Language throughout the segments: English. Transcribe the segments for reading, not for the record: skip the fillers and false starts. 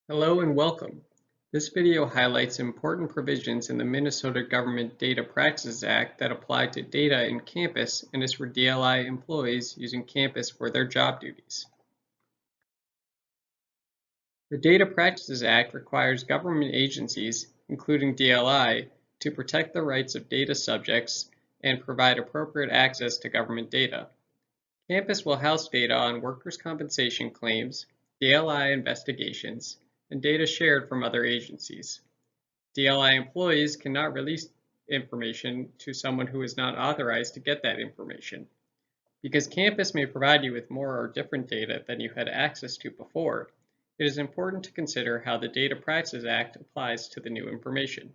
Hello and welcome. This video highlights important provisions in the Minnesota Government Data Practices Act that apply to data in campus and is for DLI employees using campus for their job duties. The Data Practices Act requires government agencies, including DLI, to protect the rights of data subjects and provide appropriate access to government data. Campus will house data on workers' compensation claims, DLI investigations, and data shared from other agencies. DLI employees cannot release information to someone who is not authorized to get that information. Because campus may provide you with more or different data than you had access to before, it is important to consider how the Data Practices Act applies to the new information.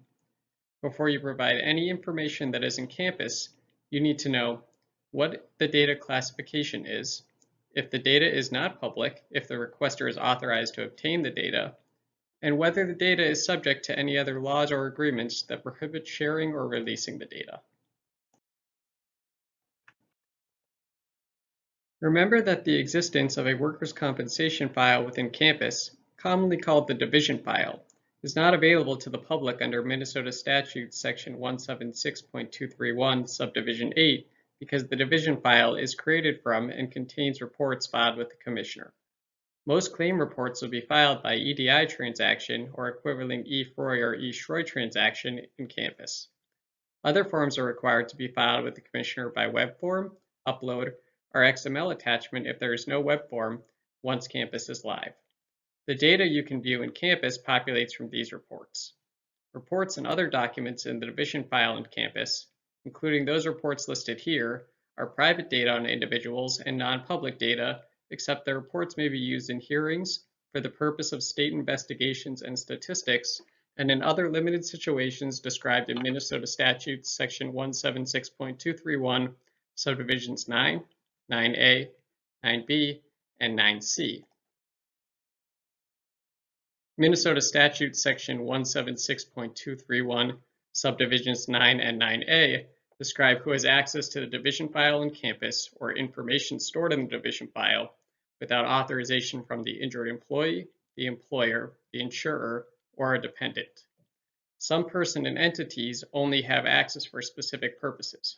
Before you provide any information that is in campus, you need to know what the data classification is, if the data is not public, if the requester is authorized to obtain the data, and whether the data is subject to any other laws or agreements that prohibit sharing or releasing the data. Remember that the existence of a workers' compensation file within campus, commonly called the division file, is not available to the public under Minnesota Statute Section 176.231, Subdivision 8, because the division file is created from and contains reports filed with the Commissioner. Most claim reports will be filed by EDI transaction or equivalent eFROI or eSHROI transaction in campus. Other forms are required to be filed with the Commissioner by web form, upload, or XML attachment if there is no web form once campus is live. The data you can view in campus populates from these reports. Reports and other documents in the division file in campus, including those reports listed here, are private data on individuals and non-public data, except the reports may be used in hearings for the purpose of state investigations and statistics, and in other limited situations described in Minnesota Statutes Section 176.231, Subdivisions 9, 9A, 9B, and 9C. Minnesota Statute Section 176.231, Subdivisions 9 and 9A describe who has access to the division file in campus or information stored in the division file without authorization from the injured employee, the employer, the insurer, or a dependent. Some person and entities only have access for specific purposes.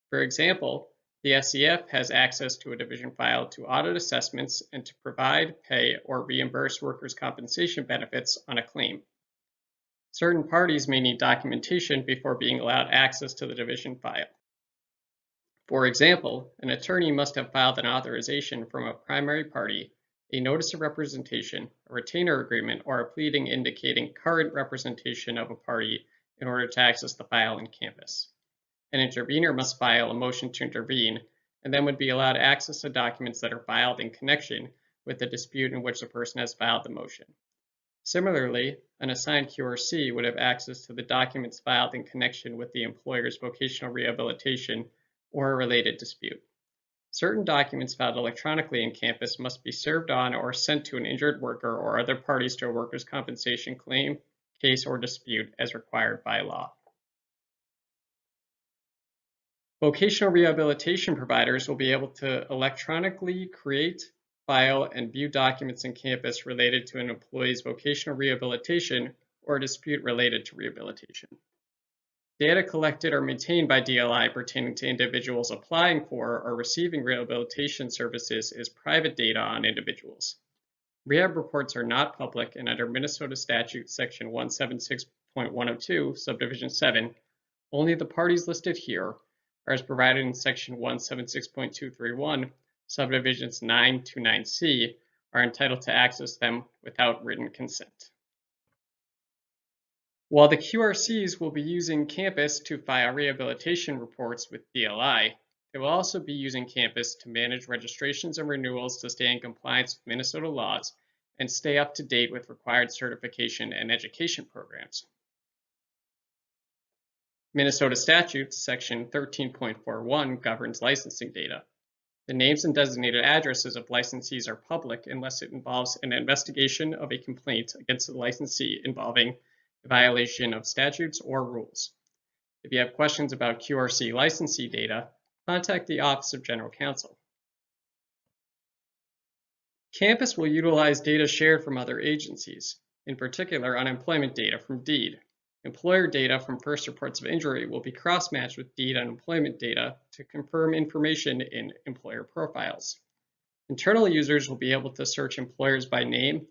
For example, the SCF has access to a division file to audit assessments and to provide, pay, or reimburse workers' compensation benefits on a claim. Certain parties may need documentation before being allowed access to the division file. For example, an attorney must have filed an authorization from a primary party, a notice of representation, a retainer agreement, or a pleading indicating current representation of a party in order to access the file in campus. An intervener must file a motion to intervene and then would be allowed access to documents that are filed in connection with the dispute in which the person has filed the motion. Similarly, an assigned QRC would have access to the documents filed in connection with the employer's vocational rehabilitation or a related dispute. Certain documents filed electronically in campus must be served on or sent to an injured worker or other parties to a workers' compensation claim, case, or dispute as required by law. Vocational rehabilitation providers will be able to electronically create, file, and view documents in campus related to an employee's vocational rehabilitation or a dispute related to rehabilitation. Data collected or maintained by DLI pertaining to individuals applying for or receiving rehabilitation services is private data on individuals. Rehab reports are not public, and under Minnesota Statute Section 176.102, Subdivision 7, only the parties listed here, or as provided in Section 176.231, Subdivisions 9 to 9C, are entitled to access them without written consent. While the QRCs will be using campus to file rehabilitation reports with DLI, they will also be using campus to manage registrations and renewals to stay in compliance with Minnesota laws and stay up to date with required certification and education programs. Minnesota Statute Section 13.41 governs licensing data. The names and designated addresses of licensees are public unless it involves an investigation of a complaint against the licensee involving a violation of statutes or rules. If you have questions about QRC licensee data, contact the Office of General Counsel. Campus will utilize data shared from other agencies. in particular unemployment data from DEED. Employer data from first reports of injury will be cross-matched with DEED unemployment data to confirm information in employer profiles. Internal users will be able to search employers by name,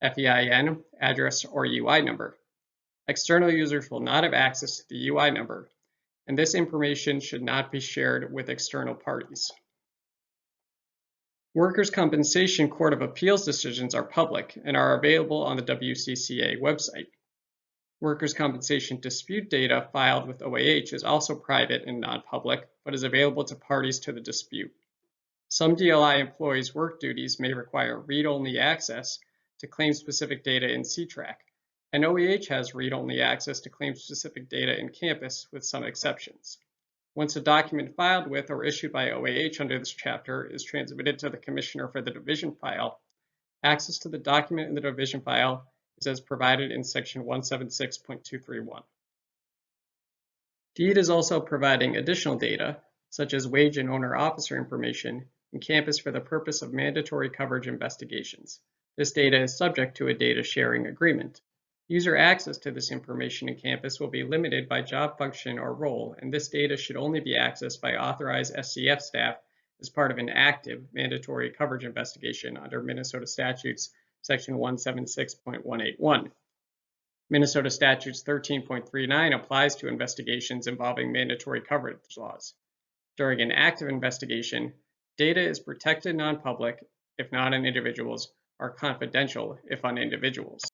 FEIN, address, or UI number. External users will not have access to the UI number, and this information should not be shared with external parties. Workers' Compensation Court of Appeals decisions are public and are available on the WCCA website. Workers' compensation dispute data filed with OAH is also private and non-public, but is available to parties to the dispute. Some DLI employees' work duties may require read-only access to claim-specific data in CTRAC, and OAH has read-only access to claim-specific data in Campus with some exceptions. Once a document filed with or issued by OAH under this chapter is transmitted to the Commissioner for the division file, access to the document in the division file is as provided in section 176.231. DEED is also providing additional data, such as wage and owner-officer information, in Campus for the purpose of mandatory coverage investigations. This data is subject to a data sharing agreement. User access to this information in Campus will be limited by job function or role, and this data should only be accessed by authorized SCF staff as part of an active mandatory coverage investigation under Minnesota Statutes Section 176.181. Minnesota Statutes 13.39 applies to investigations involving mandatory coverage laws. During an active investigation, data is protected non-public if not on individuals, or confidential if on individuals.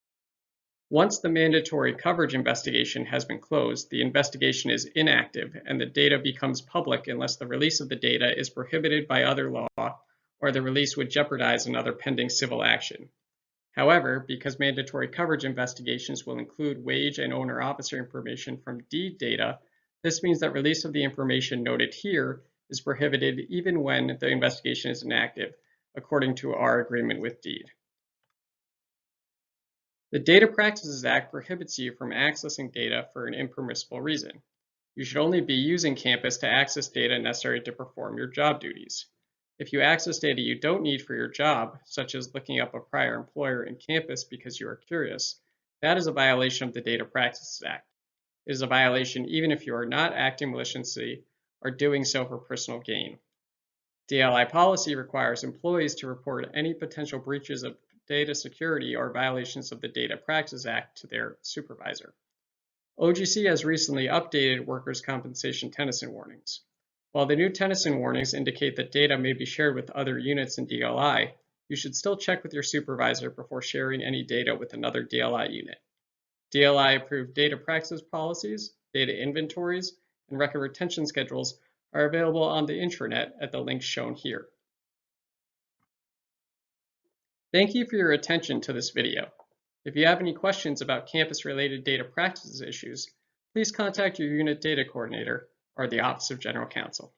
Once the mandatory coverage investigation has been closed, the investigation is inactive and the data becomes public unless the release of the data is prohibited by other law or the release would jeopardize another pending civil action. However, because mandatory coverage investigations will include wage and owner-officer information from DEED data, this means that release of the information noted here is prohibited even when the investigation is inactive, according to our agreement with DEED. The Data Practices Act prohibits you from accessing data for an impermissible reason. You should only be using Campus to access data necessary to perform your job duties. If you access data you don't need for your job, such as looking up a prior employer in Campus because you are curious, that is a violation of the Data Practices Act. It is a violation even if you are not acting maliciously or doing so for personal gain. DLI policy requires employees to report any potential breaches of data security or violations of the Data Practices Act to their supervisor. OGC has recently updated workers' compensation Tennyson warnings. While the new Tennyson warnings indicate that data may be shared with other units in DLI, you should still check with your supervisor before sharing any data with another DLI unit. DLI-approved data practices policies, data inventories, and record retention schedules are available on the intranet at the links shown here. Thank you for your attention to this video. If you have any questions about campus-related data practices issues, please contact your unit data coordinator or the Office of General Counsel.